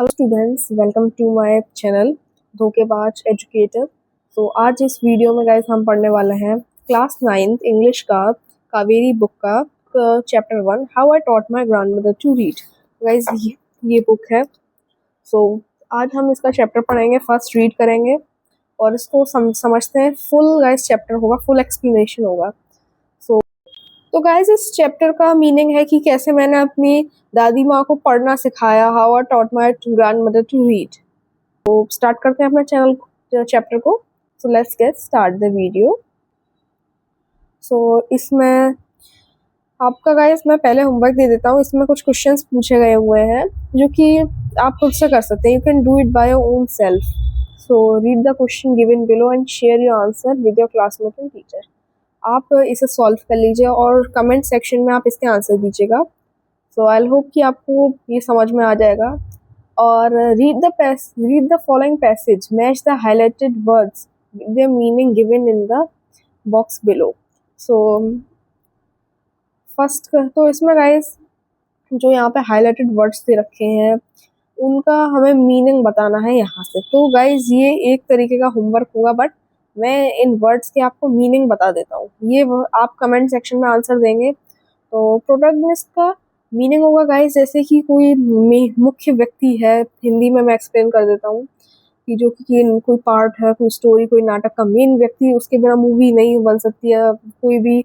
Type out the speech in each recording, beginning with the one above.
Hello students, welcome to my channel धोखेबाज educator. तो आज इस वीडियो में गाइस हम पढ़ने वाले हैं क्लास 9th इंग्लिश का कावेरी बुक का chapter 1 how I taught my grandmother to read. Guys ये बुक है। सो आज हम इसका चैप्टर पढ़ेंगे, फर्स्ट रीड करेंगे और इसको समझते हैं। फुल गाइस चैप्टर होगा, फुल एक्सप्लेनेशन होगा। तो गाइस इस चैप्टर का मीनिंग है कि कैसे मैंने अपनी दादी माँ को पढ़ना सिखाया, how I taught my grandmother to read. तो स्टार्ट करते हैं अपना चैप्टर को। So let's get start the video. So इसमें आपका गाइस मैं पहले होमवर्क दे देता हूँ। इसमें कुछ क्वेश्चंस पूछे गए हुए हैं जो कि आप खुद से कर सकते हैं। You can do it by your own self. So read the question given below and share your answer with your classmate and teacher. आप इसे सॉल्व कर लीजिए और कमेंट सेक्शन में आप इसके आंसर दीजिएगा। सो आई होप कि आपको ये समझ में आ जाएगा। और read the following passage, match the highlighted words with their meaning given in the box below. So first तो इसमें गाइस जो यहाँ पे हाईलाइटेड वर्ड्स दे रखे हैं उनका हमें मीनिंग बताना है यहाँ से। तो गाइस ये एक तरीके का होमवर्क होगा, बट मैं इन वर्ड्स के आपको मीनिंग बता देता हूँ। ये आप कमेंट सेक्शन में आंसर देंगे। तो प्रोटैगनिस्ट का मीनिंग होगा गाइस जैसे कि कोई मुख्य व्यक्ति है। हिंदी में मैं एक्सप्लेन कर देता हूँ कि जो कि कोई पार्ट है, कोई स्टोरी, कोई नाटक का मेन व्यक्ति, उसके बिना मूवी नहीं बन सकती है, कोई भी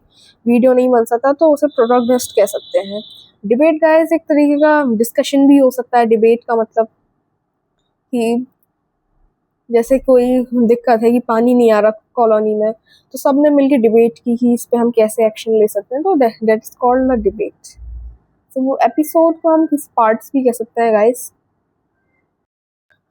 वीडियो नहीं बन सकता, तो उसे प्रोटैगनिस्ट कह सकते हैं। डिबेट गाइस एक तरीके का डिस्कशन भी हो सकता है। डिबेट का मतलब कि जैसे कोई दिक्कत है कि पानी नहीं आ रहा कॉलोनी में, तो सब ने मिलकर डिबेट की कि इस पे हम कैसे एक्शन ले सकते हैं, तो that is called a debate. तो वो एपिसोड को हम किस पार्ट्स भी कह सकते हैं गाइस।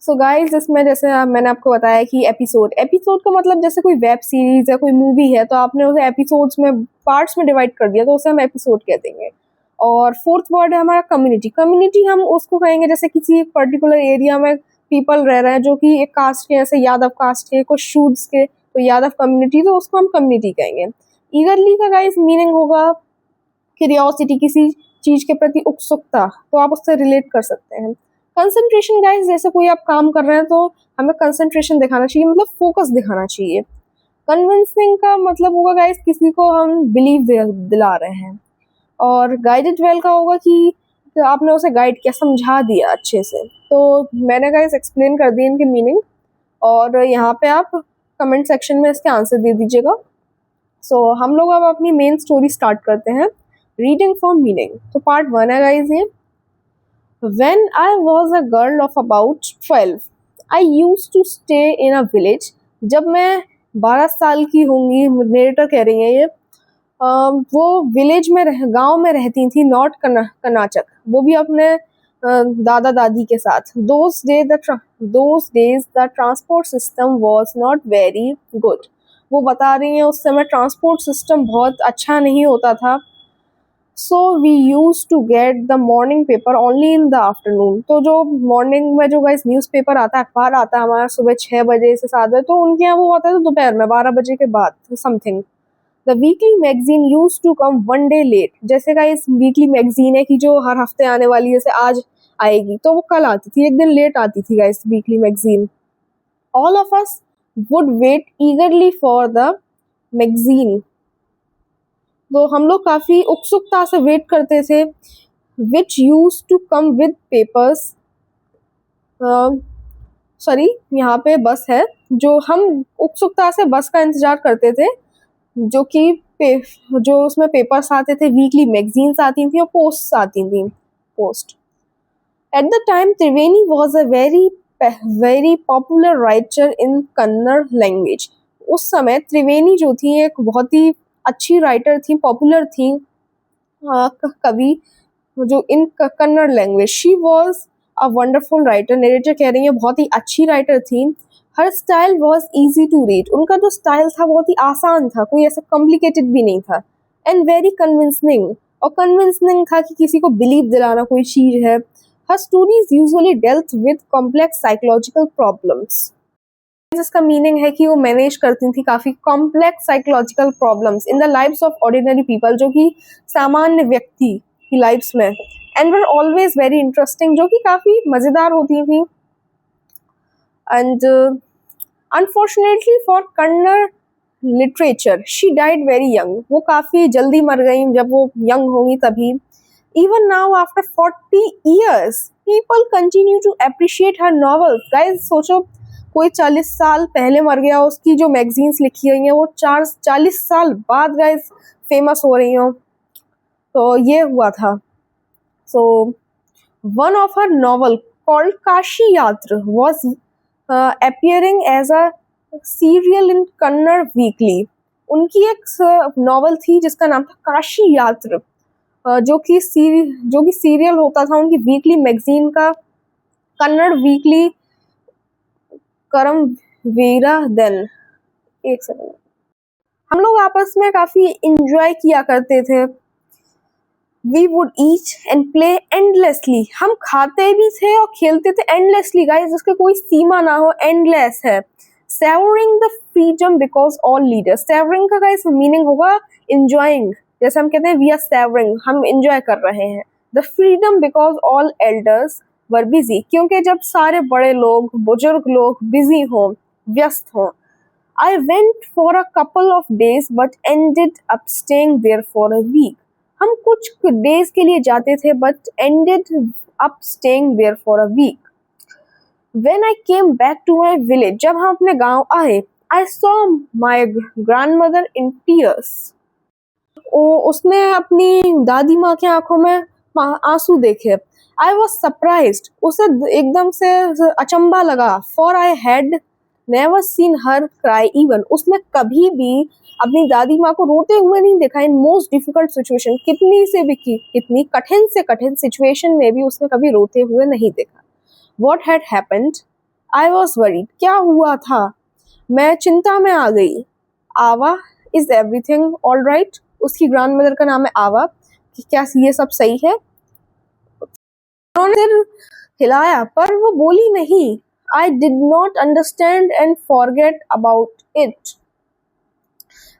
सो गाइस इसमें जैसे मैंने आपको बताया कि एपिसोड का मतलब जैसे कोई वेब सीरीज या कोई मूवी है तो आपने उसे एपिसोड्स में, पार्ट्स में डिवाइड कर दिया, तो उसे हम एपिसोड कह देंगे। और फोर्थ वर्ड है हमारा कम्युनिटी। कम्युनिटी हम उसको कहेंगे जैसे किसी एक पर्टिकुलर एरिया में पीपल रह रहे हैं जो कि एक कास्ट के, जैसे यादव कास्ट के, कुछ शूद्स के, तो यादव कम्युनिटी, तो उसको हम कम्युनिटी कहेंगे। ईगरली का गाइस मीनिंग होगा क्यूरियोसिटी, किसी चीज के प्रति उत्सुकता, तो आप उससे रिलेट कर सकते हैं। कंसंट्रेशन गाइस जैसे कोई आप काम कर रहे हैं तो हमें कंसंट्रेशन दिखाना चाहिए, मतलब फोकस दिखाना चाहिए। कन्विंसिंग का मतलब होगा गाइस किसी को हम बिलीव दिला रहे हैं। और गाइडेड वेल का होगा कि आपने उसे गाइड किया, समझा दिया अच्छे से। तो मैंने गाइस एक्सप्लेन कर दिया इनके मीनिंग, और यहाँ पे आप कमेंट सेक्शन में इसके आंसर दे दीजिएगा। सो हम लोग अब अपनी मेन स्टोरी स्टार्ट करते हैं, रीडिंग फॉर मीनिंग। तो पार्ट 1 है गाइस ये। When I was a girl of about 12, I used to stay in a village. जब मैं 12 साल की होंगी, नरेटर कह रही है ये, वो विलेज में गांव में रहती थी, नॉर्थ कर्नाटक, वो भी अपने दादा दादी के साथ। those days the transport system was not very good. वो बता रही हैं उस समय ट्रांसपोर्ट सिस्टम बहुत अच्छा नहीं होता था। So we use to get the morning paper only in the afternoon. तो जो मॉर्निंग में जो गाइस न्यूज़ पेपर आता है, अखबार आता है हमारा सुबह 6 बजे से 7 बजे, तो उनके यहाँ वो आता है तो दोपहर में 12 बजे के बाद something. The weekly magazine use to come 1 day late. जैसे गाइस वीकली मैगजीन है कि जो हर हफ्ते आने वाली है, जैसे आज आएगी तो वो कल आती थी, एक दिन लेट आती थी guys weekly magazine. All of us would wait eagerly for the magazine. तो हम लोग काफ़ी उत्सुकता से वेट करते थे। Which use to come with papers, sorry यहाँ पे बस है, जो हम उत्सुकता से बस का इंतजार करते थे, जो कि जो उसमें पेपर्स आते थे, वीकली मैगजीन्स आती थी और पोस्ट आती थी, post. At the time Triveni was a very popular writer in Kannada language. उस समय त्रिवेणी जो थी एक बहुत ही अच्छी राइटर थी, पॉपुलर थी कवि, जो in Kannada language. She was a wonderful writer, narrator कह रही है बहुत ही अच्छी राइटर थी। Her style was easy to read. उनका जो स्टाइल था बहुत ही आसान था, कोई ऐसा कॉम्प्लिकेटेड भी नहीं था। एंड वेरी कन्विंसिंग, और कन्विंसिंग था कि किसी को बिलीव दिलाना कोई चीज है। Her stories usually dealt with complex psychological problems. इसका मीनिंग है कि वो मैनेज करती थी काफी complex psychological problems in the lives of ordinary people, जो कि सामान्य व्यक्ति की लाइफ्स में and were always very interesting, जो कि काफ़ी मज़ेदार होती थी। And unfortunately for Kannada literature she died very young, वो काफ़ी जल्दी मर गई जब वो यंग होंगी तभी। Even now after 40 years people continue to appreciate her novels. Guys सोचो, कोई 40 साल पहले मर गया, उसकी जो मैगजीन्स लिखी गई हैं वो 40 साल बाद गाइस फेमस हो रही हो। तो ये हुआ था। So one of her novel called Kashi Yatra was appearing as a serial in Kannada weekly. उनकी एक नॉवल थी जिसका नाम था काशी यात्रा, जो कि सीरियल होता था उनकी वीकली मैगजीन का, कन्नड़ वीकली करम वीरा देन। एक सेकंड, हम लोग आपस में काफी इंजॉय किया करते थे। We would eat and play endlessly, हम खाते भी थे और खेलते थे एंडलेसली गाइस, जिसके कोई सीमा ना हो, एंडलेस है। Savouring the freedom because all leaders, savouring का गाइस मीनिंग होगा इंजॉइंग, जैसे हम कहते हैं वी आर सेवरिंग, हम इंजॉय कर रहे हैं। The freedom because all elders were busy, क्योंकि जब सारे बड़े लोग, बुजुर्ग लोग बिजी हों, व्यस्त हों। I went for a couple of days but ended up staying there for a week, हम कुछ डेज के लिए जाते थे but ended up staying there for a week. When I came back to my village, जब हम अपने गांव आए, I saw my grandmother in tears. उसने अपनी दादी माँ की आंखों में आंसू देखे। I was surprised, उसे एकदम से अचंबा लगा। For I had never seen her cry even, उसने कभी भी अपनी दादी माँ को रोते हुए नहीं देखा। इन मोस्ट डिफिकल्ट सिचुएशन, कितनी कठिन से कठिन सिचुएशन में भी उसने कभी रोते हुए नहीं देखा। What had happened? I was worried. क्या हुआ था? मैं चिंता में आ गई। आवा, is everything all right? उसकी ग्रैंडमदर का नाम है आवा, कि क्या ये सब सही है? उन्होंने सिर हिलाया पर वो बोली नहीं। I did not understand and forget about it.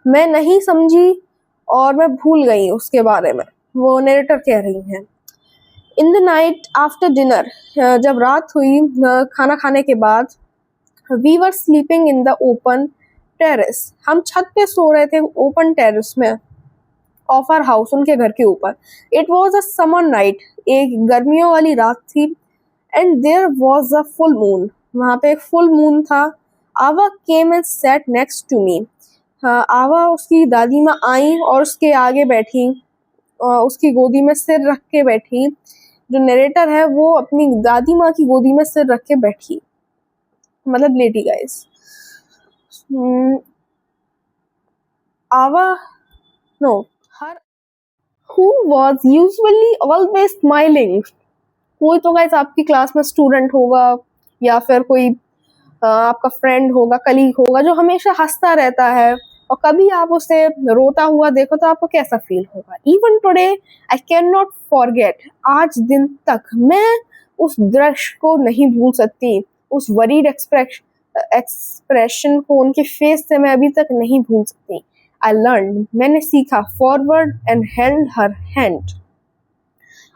मैं नहीं समझी और मैं भूल गई उसके बारे में, वो नरेटर कह रही हैं। In the night after dinner, जब रात हुई खाना खाने के बाद, we were sleeping in the open terrace, हम छत पे सो रहे थे ओपन टेरेस में ऑफ आवर हाउस, उनके घर के ऊपर। It was a summer night, एक गर्मियों वाली रात थी। And there was a full moon, वहाँ पे एक फुल मून था। Avva came and sat next to me, Avva उसकी दादी माँ आई और उसके आगे बैठी, उसकी गोदी में सिर रख के बैठी। जो नरेटर है वो अपनी दादी माँ की गोदी में सिर रख के बैठी, मतलब लेटी guys. Avva know her who was usually always smiling, कोई तो गाइस आपकी क्लास में स्टूडेंट होगा या फिर कोई आपका फ्रेंड होगा, कलीग होगा, जो हमेशा हंसता रहता है, और कभी आप उसे रोता हुआ देखो तो आपको कैसा फील होगा। Even today I can not forget, आज दिन तक मैं उस दृश्य को नहीं भूल सकती, उस वरीड एक्सप्रेशन को उनके फेस से मैं अभी तक नहीं भूल सकती। आई लर्न, मैंने सीखा। Forward and held her hand.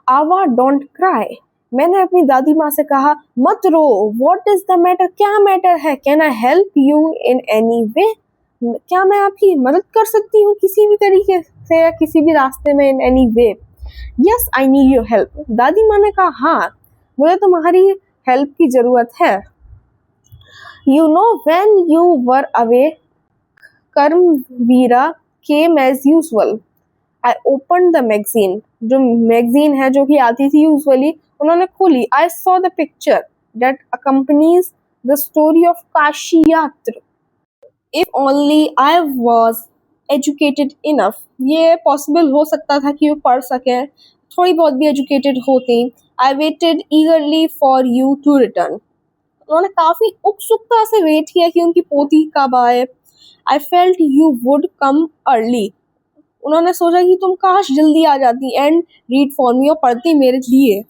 आवा डोंट क्राई, मैंने अपनी दादी माँ से कहा मत रो। व्हाट इज द मैटर, क्या मैटर है? Can I help you in any way, क्या मैं आपकी मदद कर सकती हूँ किसी भी तरीके से या किसी भी रास्ते में? In any way, yes I need your help, दादी माँ ने कहा हाँ मुझे तुम्हारी हेल्प की जरूरत है। You know when you were away Karmaveera came as usual, I open the magazine, जो मैगजीन है जो कि आती थी यूजुअली, उन्होंने खोली। I saw the picture that accompanies the story of Kashi Yatra. If only I was educated enough, ये पॉसिबल हो सकता था कि वो पढ़ सकें, थोड़ी बहुत भी एजुकेटेड होती। I waited eagerly for you to return, उन्होंने काफ़ी उत्सुकता से वेट किया कि उनकी पोती कब आए। I felt you would come early, उन्होंने सोचा कि तुम काश जल्दी आ जाती एंड रीड फॉर मी, और पढ़ती मेरे लिए।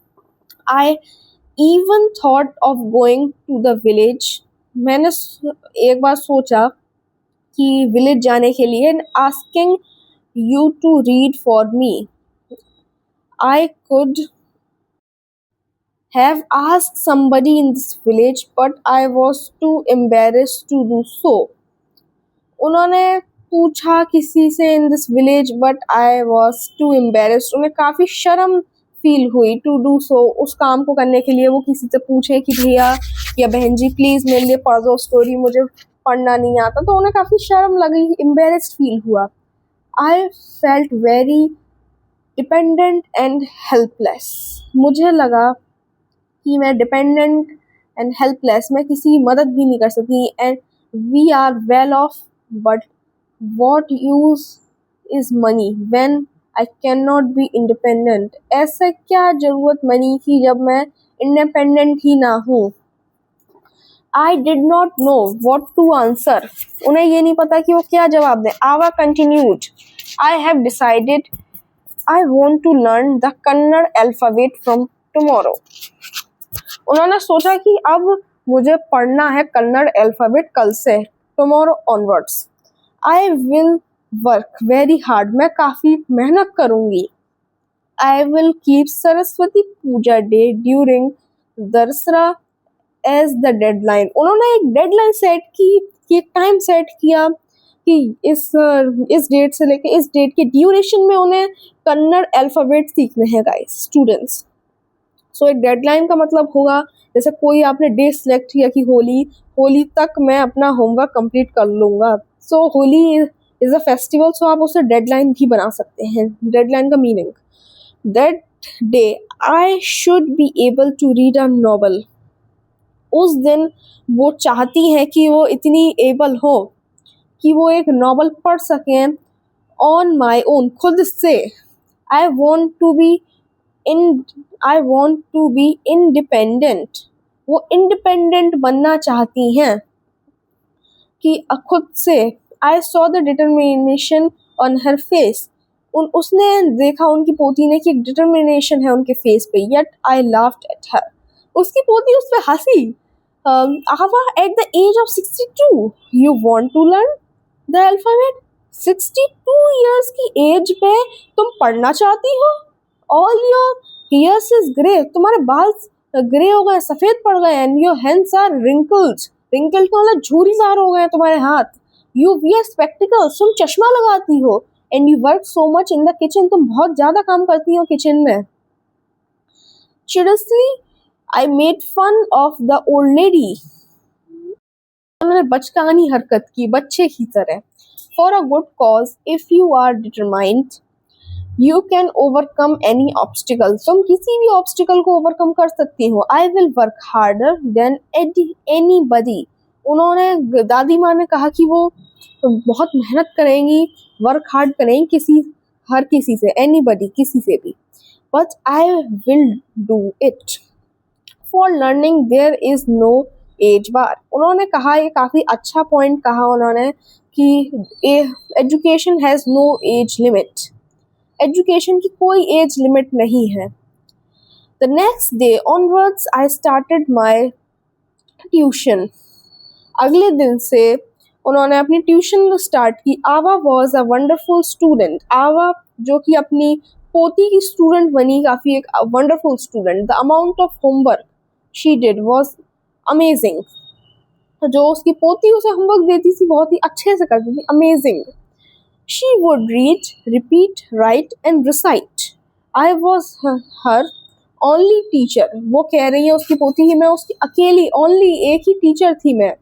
I even thought of going to the village, मैंने एक बार सोचा कि विलेज जाने के लिए, and asking you to read for me. I could have asked somebody in this village, but I was too embarrassed to do so. उन्होंने पूछा किसी से in this village, but I was too embarrassed, उन्हें काफ़ी शर्म feel हुई to do so, उस काम को करने के लिए वो किसी से पूछे कि भैया या बहन जी प्लीज़ मेरे लिए पढ़ दो स्टोरी, मुझे पढ़ना नहीं आता, तो उन्हें काफ़ी शर्म लगी, एम्बेरस्ड फील हुआ. I felt very dependent and helpless. मुझे लगा कि मैं डिपेंडेंट एंड हेल्पलेस, मैं किसी की मदद भी नहीं कर सकती. And we are well off, but what use is money when I can not be independent. ऐसे क्या जरूरत मनी की जब मैं इंडिपेंडेंट ही ना हूँ. I did not know what to answer. उन्हें ये नहीं पता कि वो क्या जवाब दें. Avva continued. I have decided I want to learn the Kannada alphabet from tomorrow. उन्होंने सोचा कि अब मुझे पढ़ना है कन्नड़ अल्फाबेट कल से, tomorrow onwards. I will work very hard. मैं काफ़ी मेहनत करूँगी. I will keep Saraswati puja day during Dasara as the deadline. उन्होंने एक डेडलाइन सेट की, एक टाइम सेट किया कि इस डेट से लेकर इस डेट के ड्यूरेशन में उन्हें कन्नड़ अल्फाबेट सीखने हैं गाइस स्टूडेंट्स. सो एक डेडलाइन का मतलब होगा जैसे कोई आपने डे सिलेक्ट किया कि होली तक मैं अपना होमवर्क कंप्लीट कर लूँगा. So Holi is a festival, सो आप उसे डेडलाइन भी बना सकते हैं. डेडलाइन का meaning that day I should be able to read a novel. उस दिन वो चाहती हैं कि वो इतनी एबल हो कि वो एक नॉवल पढ़ सकें ऑन माई ओन, खुद से. I want to be independent. वो इंडिपेंडेंट बनना चाहती हैं कि खुद से. I saw the determination on her face. उसने देखा उनकी पोती ने कि एक डिटर्मिनेशन है उनके फेस पे. Yet I laughed at her. उसकी पोती उस पर हंसी. Avva at the age of 62 you want to learn the alphabet. 62 years की एज पे तुम पढ़ना चाहती हो. All your hairs is grey. तुम्हारे बाल ग्रे हो गए, सफेद पड़ गए. And your hands are wrinkled. Wrinkled का मतलब झुर्रीदार हो गए तुम्हारे हाथ. You wear spectacles. तुम चश्मा लगाती हो. And you work so much in the kitchen. तुम बहुत ज्यादा काम करती हो किचन में. Seriously, I made fun of the old lady. उन्होंने बचकानी हरकत की बच्चे की तरह. For a good cause, if you are determined, you can overcome any obstacle. तुम किसी भी obstacle को overcome कर सकती हो. I will work harder than anybody. उन्होंने दादी माँ ने कहा कि वो बहुत मेहनत करेंगी, वर्क हार्ड करेंगी हर किसी से, anybody किसी से भी. But I will do it. For learning there is no age bar. उन्होंने कहा, ये काफ़ी अच्छा पॉइंट कहा उन्होंने कि education has no age limit. Education की कोई एज लिमिट नहीं है. The next day onwards I started my tuition. अगले दिन से उन्होंने अपनी ट्यूशन स्टार्ट की. आवा वॉज अ वंडरफुल स्टूडेंट. आवा जो कि अपनी पोती की स्टूडेंट बनी, काफ़ी एक wonderful student. The amount of homework she did was amazing. जो उसकी पोती उसे होमवर्क देती थी बहुत ही अच्छे से करती थी. Amazing. She would read, repeat, right and recite. I was her only teacher. वो कह रही है उसकी पोती की मैं उसकी अकेली ओनली एक ही टीचर थी मैं.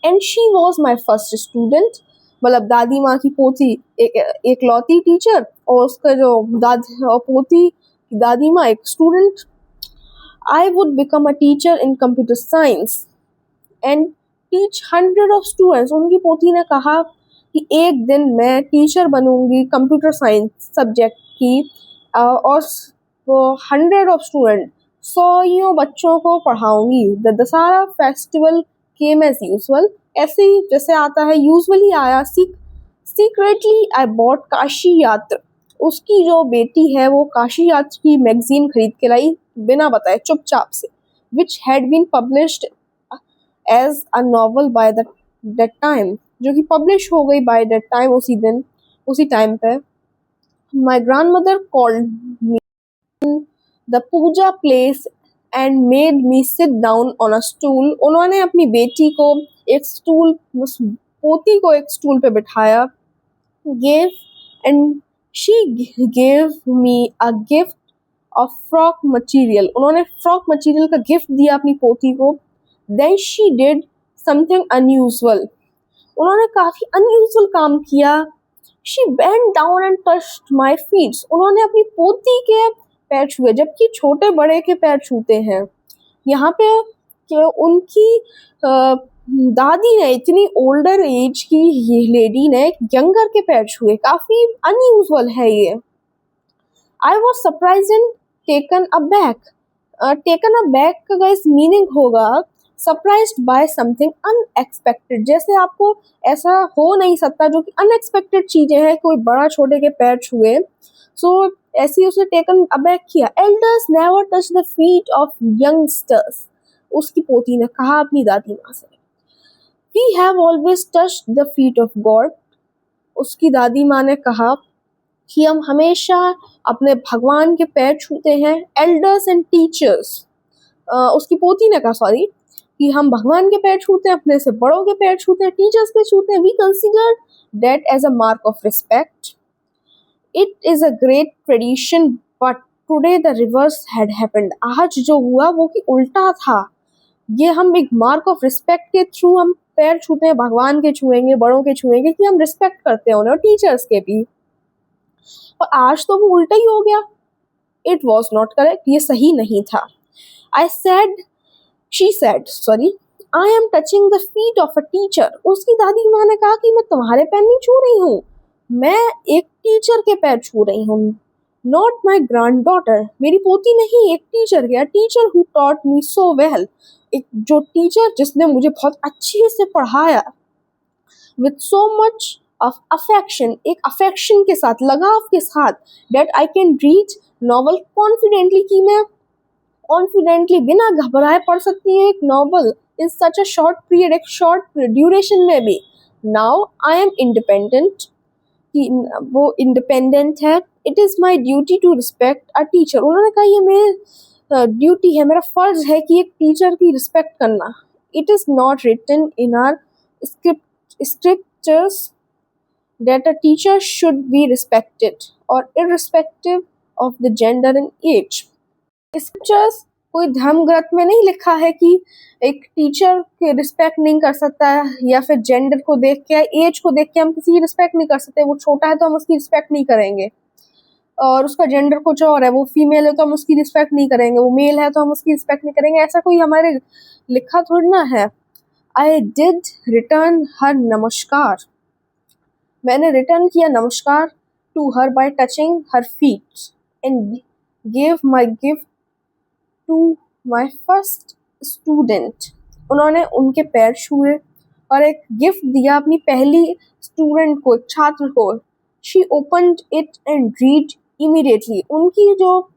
And she was my first student. मतलब दादी माँ की पोती एक लौती टीचर और उसका जो पोती दादी माँ एक student. I would become a teacher in computer science and teach hundred of students. उनकी पोती ने कहा कि एक दिन मैं टीचर बनूंगी कंप्यूटर साइंस सब्जेक्ट की और वो 100 ऑफ स्टूडेंट 100 बच्चों को पढ़ाऊंगी. The Dussehra festival came as usual. ऐसे ही जैसे आता है यूजुअली आया. सीक्रेटली आई बॉट काशी यात्रा. उसकी जो बेटी है वो काशी यात्रा की मैगजीन खरीद के लाई बिना बताए चुपचाप से. Which had been published as a novel by that time. जो कि पब्लिश हो गई बाय दैट टाइम, उसी दिन उसी टाइम पे. My grandmother called me the puja place and made me sit down on a stool. उन्होंने अपनी बेटी को एक स्टूल, उस पोती को एक स्टूल पे बिठाया. Gave and she gave me a gift of frock material. उन्होंने फ्रॉक मटेरियल का गिफ्ट दिया अपनी पोती को. Then she did something unusual. उन्होंने काफी अनयूजुअल काम किया. She bent down and touched my feet. उन्होंने अपनी पोती के पैर छुए, जबकि छोटे बड़े के पैर छूते हैं. यहाँ पे कि उनकी दादी ने, इतनी ओल्डर एज की ये लेडी ने यंगर के पैर छुए. काफी अनयूजुअल है ये. I was surprised and taken aback. Taken aback का गाइस मीनिंग होगा सरप्राइज्ड बाय समथिंग अनएक्सपेक्टेड. जैसे आपको ऐसा हो नहीं सकता, जो कि अनएक्सपेक्टेड चीजें हैं, कोई बड़ा छोटे के पैर छुए. सो ऐसे ही उसने टेकन अबैक किया. Elders never touch the feet of youngsters. उसकी पोती ने कहा अपनी दादी माँ से. We have always touched the feet of god. उसकी दादी माँ ने कहा कि हम हमेशा अपने भगवान के पैर छूते हैं. एल्डर्स एंड टीचर्स, उसकी पोती ने कहा सॉरी, कि हम भगवान के पैर छूते हैं, अपने से बड़ों के पैर छूते हैं, टीचर्स के छूते हैं. We consider that as a mark of respect. It is a great tradition but today the reverse had happened. आज जो हुआ वो कि उल्टा था. ये हम एक मार्क ऑफ रिस्पेक्ट के थ्रू हम पैर छूते हैं, भगवान के छुएंगे, बड़ों के छुएंगे, कि हम रिस्पेक्ट करते हैं उन्हें, और टीचर्स के भी. और आज तो वो उल्टा ही हो गया. It was not correct. ये सही नहीं था. She said, sorry, I am touching the feet of a teacher. उसकी दादी माँ ने कहा कि मैं तुम्हारे पैर नहीं छू रही हूँ, मैं एक टीचर के पैर छू रही हूँ. Not my granddaughter. मेरी पोती नहीं, एक टीचर के. Teacher who taught me so well. एक जो टीचर जिसने मुझे बहुत अच्छे से पढ़ाया. With so much of affection, एक अफेक्शन के साथ, लगाव के साथ. That I can read novel confidently, कि मैं कॉन्फिडेंटली बिना घबराए पढ़ सकती है एक novel in such a short period, एक शॉर्ट ड्यूरेशन में भी. नाउ आई एम इंडिपेंडेंट, वो इंडिपेंडेंट है. It is my duty to respect a teacher. उन्होंने कहा ये मेरी ड्यूटी है, मेरा फर्ज है कि एक टीचर की रिस्पेक्ट करना. It is not written in our scriptures that a teacher should be respected और irrespective of the gender and age. Scriptures कोई धर्म ग्रंथ में नहीं लिखा है कि एक टीचर की रिस्पेक्ट नहीं कर सकता है, या फिर जेंडर को देख के, एज को देख के हम किसी की रिस्पेक्ट नहीं कर सकते. वो छोटा है तो हम उसकी रिस्पेक्ट नहीं करेंगे, और उसका जेंडर कुछ और है, वो फीमेल है तो हम उसकी रिस्पेक्ट नहीं करेंगे, वो मेल है तो हम उसकी रिस्पेक्ट नहीं करेंगे. ऐसा कोई हमारे लिखा थोड़ी ना है. आई डिड रिटर्न हर नमस्कार. मैंने रिटर्न किया namaskar to her by touching her feet and give my gift to my first student. उन्होंने उनके पैर छुए और एक गिफ्ट दिया अपनी पहली स्टूडेंट को, छात्र को. She opened it and read immediately. उनकी जो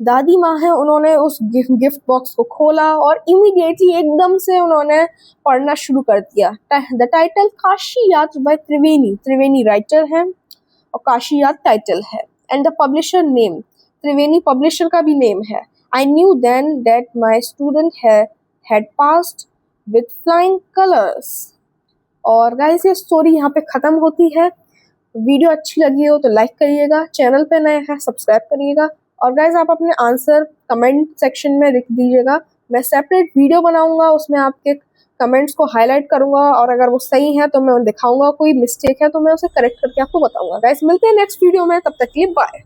दादी माँ है, उन्होंने उस गिफ्ट बॉक्स को खोला और इमीडिएटली एकदम से उन्होंने पढ़ना शुरू कर दिया. द टाइटल काशी याद बाय त्रिवेणी. त्रिवेणी राइटर है और काशी याद टाइटल है. And the publisher name, Triveni publisher का भी नेम है. I knew then that my student had passed with flying colors. और गाइस ये स्टोरी यहाँ पे ख़त्म होती है. वीडियो अच्छी लगी हो तो लाइक करिएगा, चैनल पे नए हैं सब्सक्राइब करिएगा, और गाइस आप अपने आंसर कमेंट सेक्शन में लिख दीजिएगा. मैं सेपरेट वीडियो बनाऊंगा, उसमें आपके कमेंट्स को हाईलाइट करूंगा, और अगर वो सही है तो मैं दिखाऊंगा, कोई मिस्टेक है तो मैं उसे करेक्ट करके आपको बताऊंगा. गाइस मिलते हैं नेक्स्ट वीडियो में, तब तक के लिए बाय.